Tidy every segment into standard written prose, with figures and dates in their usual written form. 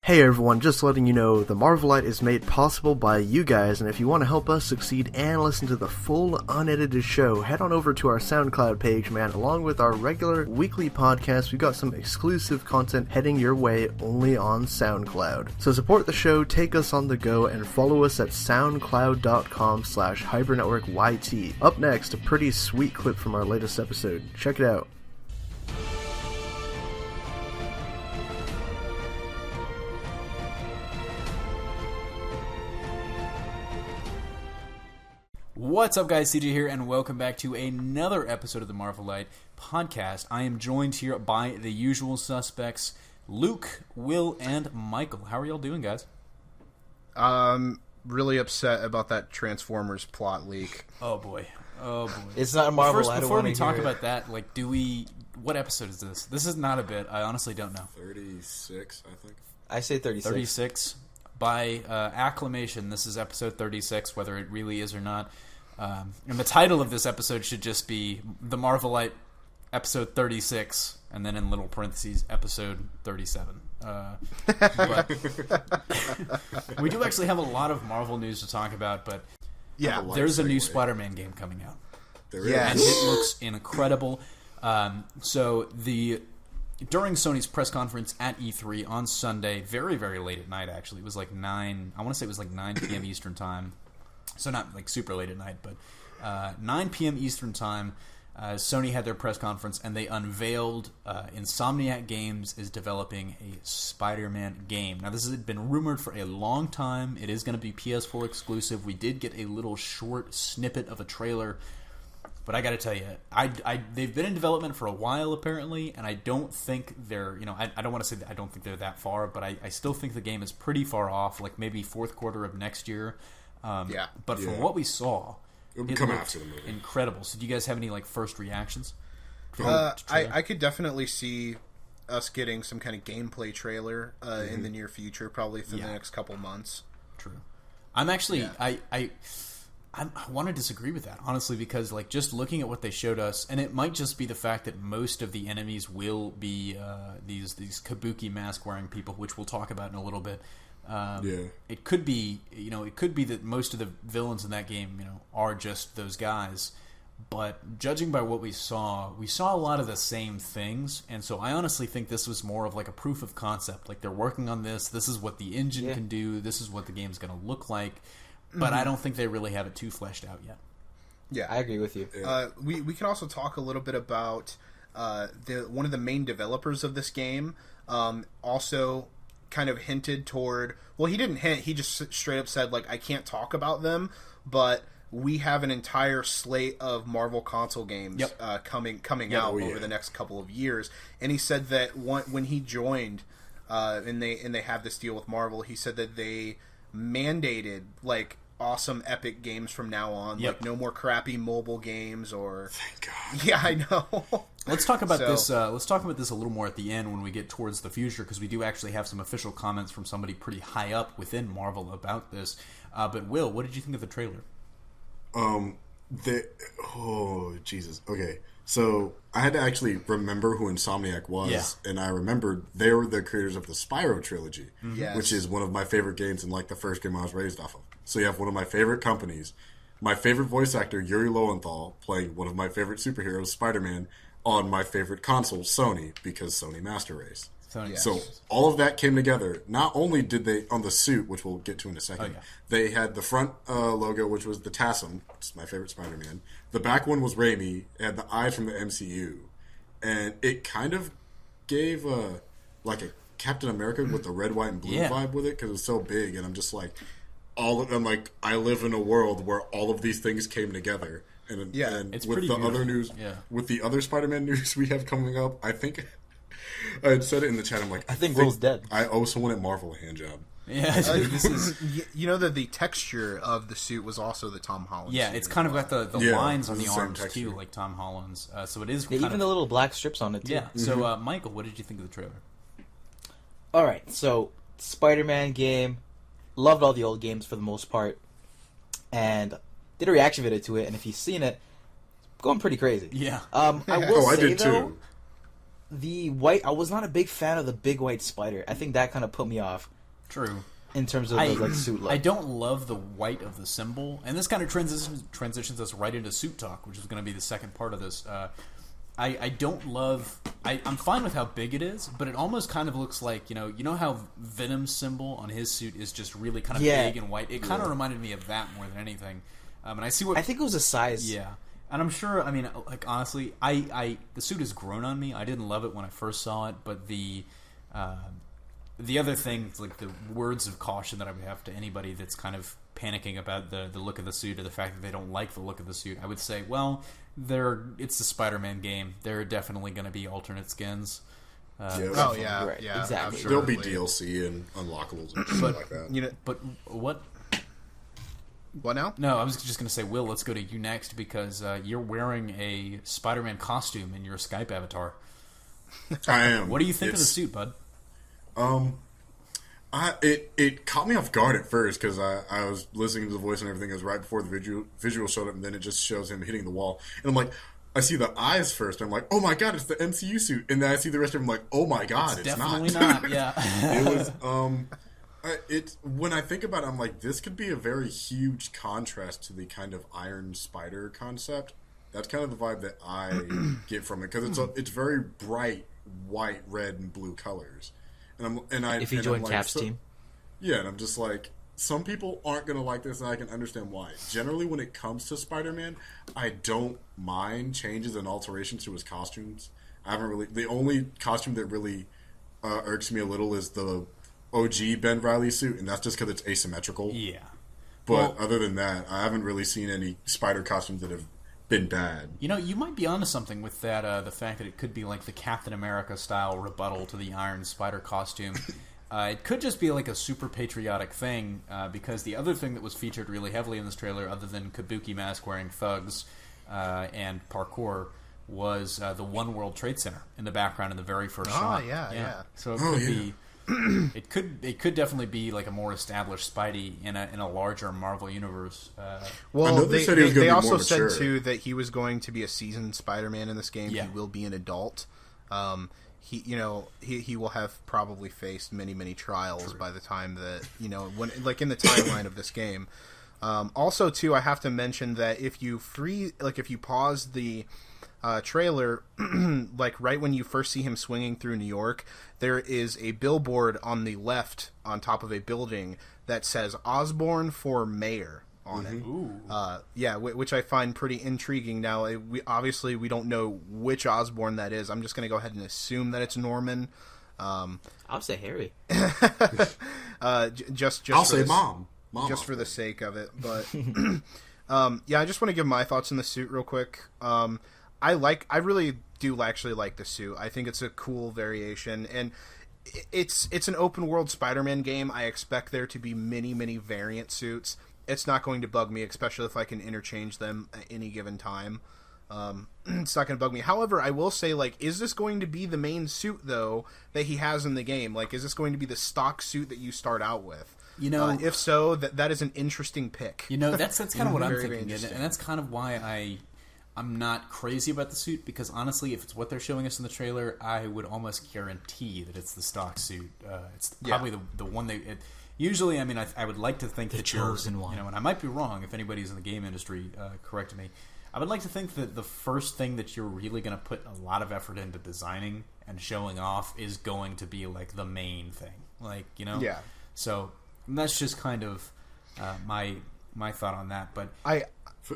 Hey everyone, just letting you know, the Marvelite is made possible by you guys, and if you want to help us succeed and listen to the full, unedited show, head on over to our SoundCloud page, man. Along with our regular weekly podcast, we've got some exclusive content heading your way only on SoundCloud. So support the show, take us on the go, and follow us at soundcloud.com/HyperNetworkYT. Up next, a pretty sweet clip from our latest episode. Check it out. What's up, guys? CJ here, and welcome back to another episode of the Marvelite podcast. I am joined here by the usual suspects, Luke, Will, and Michael. How are y'all doing, guys? Really upset about that Transformers plot leak. Oh boy. It's not a Marvel. First, before we talk about that, what episode is this? This is not a bit. I honestly don't know. 36, I think. I say 36. 36. By acclamation, this is episode 36, whether it really is or not. And the title of this episode should just be The Marvelite Episode 36, and then in little parentheses, Episode 37. But we do actually have a lot of Marvel news to talk about, but Yeah, there's a new Spider-Man game coming out. Yes. And it looks incredible. During Sony's press conference at E3 on Sunday, very, very late at night, actually. It was like 9 p.m. Eastern Time. So not like super late at night, but 9 p.m. Eastern Time, Sony had their press conference, and they unveiled Insomniac Games is developing a Spider-Man game. Now, this has been rumored for a long time. It is going to be PS4 exclusive. We did get a little short snippet of a trailer. But I got to tell you, they've been in development for a while apparently, and I don't think they're, I don't want to say that I don't think they're that far, but I still think the game is pretty far off, like maybe fourth quarter of next year. But from what we saw, it come looked after the movie. Incredible. So do you guys have any first reactions? I could definitely see us getting some kind of gameplay trailer in the near future, probably within the next couple months. True. I'm actually I want to disagree with that, honestly, because just looking at what they showed us, and it might just be the fact that most of the enemies will be these kabuki mask wearing people, which we'll talk about in a little bit. It could be that most of the villains in that game are just those guys, but judging by what we saw a lot of the same things, and so I honestly think this was more of a proof of concept. They're working on this. This is what the engine can do. This is what the game's going to look like. But I don't think they really have it too fleshed out yet. Yeah, I agree with you. We can also talk a little bit about one of the main developers of this game. Also, kind of hinted toward. Well, he didn't hint. He just straight up said I can't talk about them. But we have an entire slate of Marvel console games coming out over the next couple of years. And he said that when he joined, and they have this deal with Marvel, he said that they mandated awesome epic games from now on. No more crappy mobile games or thank God. Yeah, I know. Let's talk about this let's talk about this a little more at the end when we get towards the future, because we do actually have some official comments from somebody pretty high up within Marvel about this. But Will, what did you think of the trailer? Jesus. Okay. So I had to actually remember who Insomniac was, and I remembered they were the creators of the Spyro trilogy, which is one of my favorite games and the first game I was raised off of. So you have one of my favorite companies, my favorite voice actor, Yuri Lowenthal, playing one of my favorite superheroes, Spider-Man, on my favorite console, Sony, because Sony Master Race. So all of that came together. Not only did they, on the suit, which we'll get to in a second, they had the front logo, which was the TASM, which is my favorite Spider-Man. The back one was Raimi. It had the eyes from the MCU. And it kind of gave a Captain America with the red, white, and blue vibe with it, because it was so big. And I'm just I live in a world where all of these things came together. And it's with the beautiful. other news, with the other Spider-Man news we have coming up, I think... I had said it in the chat. I'm I think Will's dead. I owe someone at Marvel a hand job. Yeah, this is. That the texture of the suit was also the Tom Holland. Yeah, suit it's kind of got the lines on the arms texture too, like Tom Holland's. So it is. Even the little black strips on it too. Yeah. So Michael, what did you think of the trailer? All right, so Spider-Man game, loved all the old games for the most part, and did a reaction video to it. And if you've seen it, going pretty crazy. Yeah. I will say I did though, too. the white, I was not a big fan of the big white spider. I think that kind of put me off. True. in terms of the suit look. I don't love the white of the symbol, and this kind of transitions us right into suit talk, which is going to be the second part of this. I don't love. I'm fine with how big it is, but it almost kind of looks like you know how Venom's symbol on his suit is just really kind of big and white. It kind of reminded me of that more than anything. And I see what I think it was a size. Yeah, and I'm sure. I mean, like honestly, the suit has grown on me. I didn't love it when I first saw it, but the other thing, like the words of caution that I would have to anybody that's kind of panicking about the look of the suit or the fact that they don't like the look of the suit, I would say, well, it's the Spider-Man game. There are definitely going to be alternate skins. Oh yeah, Right, yeah, exactly. There'll be absolutely. DLC and unlockables and shit like that. But what? What now? No, I was just going to say, Will, let's go to you next because you're wearing a Spider-Man costume in your Skype avatar. I am. What do you think of the suit, bud? It caught me off guard at first because I was listening to the voice and everything. It was right before the visual showed up, and then it just shows him hitting the wall. And I'm like, I see the eyes first. I'm like, oh my god, it's the MCU suit. And then I see the rest of him, like, oh my god, it's definitely not. not. Yeah, It was when I think about it, I'm like, this could be a very huge contrast to the kind of Iron Spider concept. That's kind of the vibe that I get from it because it's very bright white, red, and blue colors. If you join Cap's team. Yeah, and I'm just like, some people aren't going to like this, and I can understand why. Generally, when it comes to Spider-Man, I don't mind changes and alterations to his costumes. The only costume that really irks me a little is the OG Ben Reilly suit, and that's just because it's asymmetrical. yeah. But other than that, I haven't really seen any Spider costumes that have been bad. You might be onto something with that. The fact that it could be like the Captain America style rebuttal to the Iron Spider costume. It could just be like a super patriotic thing because the other thing that was featured really heavily in this trailer, other than kabuki mask wearing thugs and parkour, was the One World Trade Center in the background in the very first shot. Yeah. So it could be. It could definitely be like a more established Spidey in a larger Marvel universe. Well, they also said mature. too that he was going to be a seasoned Spider-Man in this game. Yeah. He will be an adult. He will have probably faced many trials by the time that when in the timeline of this game. Also, too, I have to mention that if you pause the trailer, like right when you first see him swinging through New York, there is a billboard on the left on top of a building that says Osborn for mayor on it. Ooh. Which I find pretty intriguing. Now, we don't know which Osborn that is. I'm just going to go ahead and assume that it's Norman. I'll say Harry. I'll say Mom. Just for the sake of it, but I just want to give my thoughts on the suit real quick. I really do actually like the suit. I think it's a cool variation, and it's an open world Spider-Man game. I expect there to be many variant suits. It's not going to bug me, especially if I can interchange them at any given time. It's not going to bug me. However, I will say, is this going to be the main suit though that he has in the game? Is this going to be the stock suit that you start out with? If so, that is an interesting pick. That's kind of what I'm Very, thinking, very and that's kind of why I'm not crazy about the suit, because honestly, if it's what they're showing us in the trailer, I would almost guarantee that it's the stock suit. It's probably the one they... Usually, I mean, I would like to think that chosen one. And I might be wrong, if anybody's in the game industry, correct me. I would like to think that the first thing that you're really going to put a lot of effort into designing and showing off is going to be, the main thing. Yeah. So, that's just kind of my thought on that, but...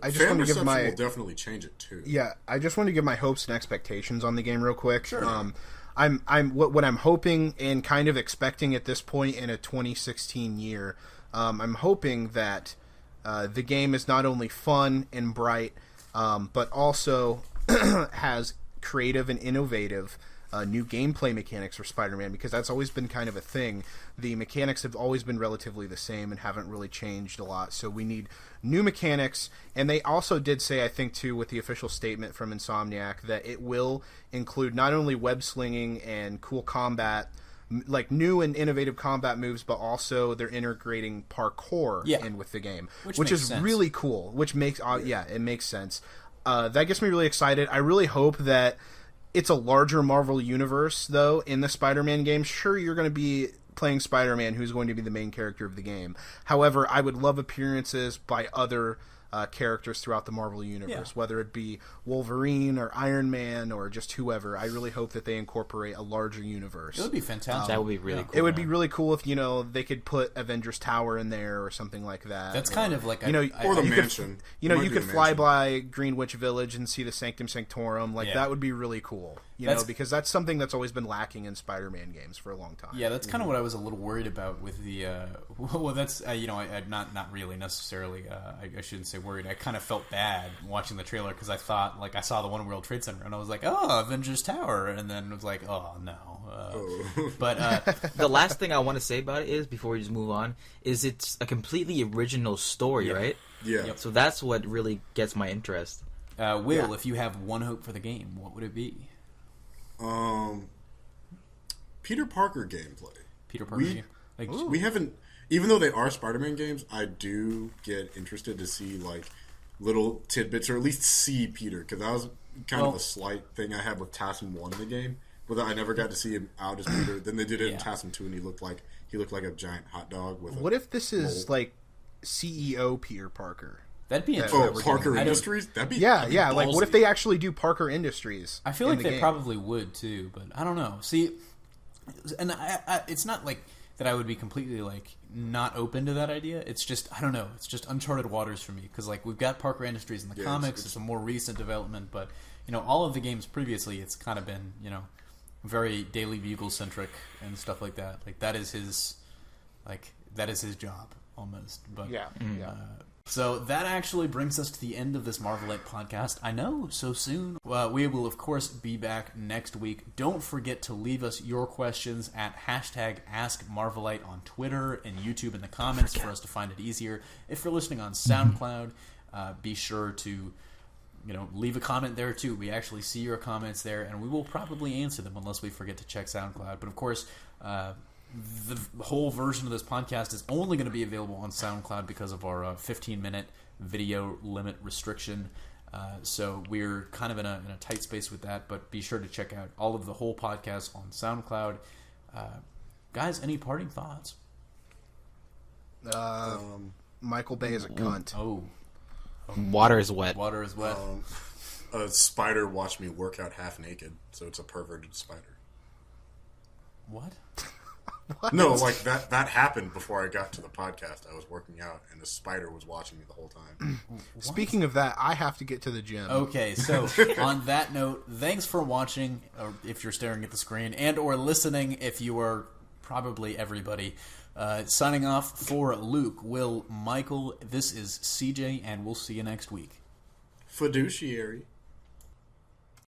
I just want to give my will definitely change it too. Yeah, I just want to give my hopes and expectations on the game real quick. Sure. What I'm hoping and kind of expecting at this point in a 2016 year. I'm hoping that the game is not only fun and bright, but also has creative and innovative new gameplay mechanics for Spider-Man, because that's always been kind of a thing. The mechanics have always been relatively the same and haven't really changed a lot, so we need new mechanics. And they also did say, I think too, with the official statement from Insomniac, that it will include not only web slinging and cool combat, new and innovative combat moves, but also they're integrating parkour in with the game, which is sense. Really cool, which makes it makes sense. That gets me really excited. I really hope that it's a larger Marvel universe, though, in the Spider-Man game. Sure, you're going to be playing Spider-Man, who's going to be the main character of the game. However, I would love appearances by other characters throughout the Marvel Universe, whether it be Wolverine or Iron Man or just whoever. I really hope that they incorporate a larger universe. It would be fantastic. That would be really cool. It would be really cool if, they could put Avengers Tower in there or something like that. That's kind of like... or the mansion. You could fly by Greenwich Village and see the Sanctum Sanctorum. That would be really cool. Because that's something that's always been lacking in Spider-Man games for a long time. Yeah, that's kind of what I was a little worried about with the... well, that's... not really necessarily... I shouldn't say worried. I kind of felt bad watching the trailer because I thought, I saw the One World Trade Center and I was like, oh, Avengers Tower. And then it was like, oh, no. But... the last thing I want to say about it is, before we just move on, is it's a completely original story, right? Yeah. Yep. So that's what really gets my interest. Will, if you have one hope for the game, what would it be? Peter Parker gameplay. Peter Parker. We haven't, even though they are Spider-Man games, I do get interested to see little tidbits, or at least see Peter, because that was kind of a slight thing I had with TASM 1, the game, but I never got to see him out as Peter. Then they did it in TASM 2, and he looked like a giant hot dog with. What if this is CEO Peter Parker? That'd be interesting. Oh, Parker Industries? That'd be ballsy. What if they actually do Parker Industries? I feel like they probably would too, but I don't know. See, and it's not like that I would be completely not open to that idea. It's just, I don't know. It's just uncharted waters for me because we've got Parker Industries in the comics. It's a more recent development, but all of the games previously, it's kind of been very Daily Bugle centric and stuff like that. That is his job almost. But so that actually brings us to the end of this Marvelite podcast. I know, so soon. We will, of course, be back next week. Don't forget to leave us your questions at #AskMarvelite on Twitter and YouTube in the comments for us to find it easier. If you're listening on SoundCloud, be sure to leave a comment there too. We actually see your comments there, and we will probably answer them unless we forget to check SoundCloud. But of course, the whole version of this podcast is only going to be available on SoundCloud because of our 15-minute video limit restriction. So we're kind of in a tight space with that, but be sure to check out all of the whole podcast on SoundCloud. Guys, any parting thoughts? Michael Bay is a cunt. Oh. Water is wet. Water is wet. A spider watched me work out half naked, so it's a perverted spider. What? What? No, that happened before I got to the podcast. I was working out, and the spider was watching me the whole time. Speaking of that, I have to get to the gym. Okay, so on that note, thanks for watching, or if you're staring at the screen, and or listening if you are probably everybody. Signing off for Luke, Will, Michael, this is CJ, and we'll see you next week. Fiduciary.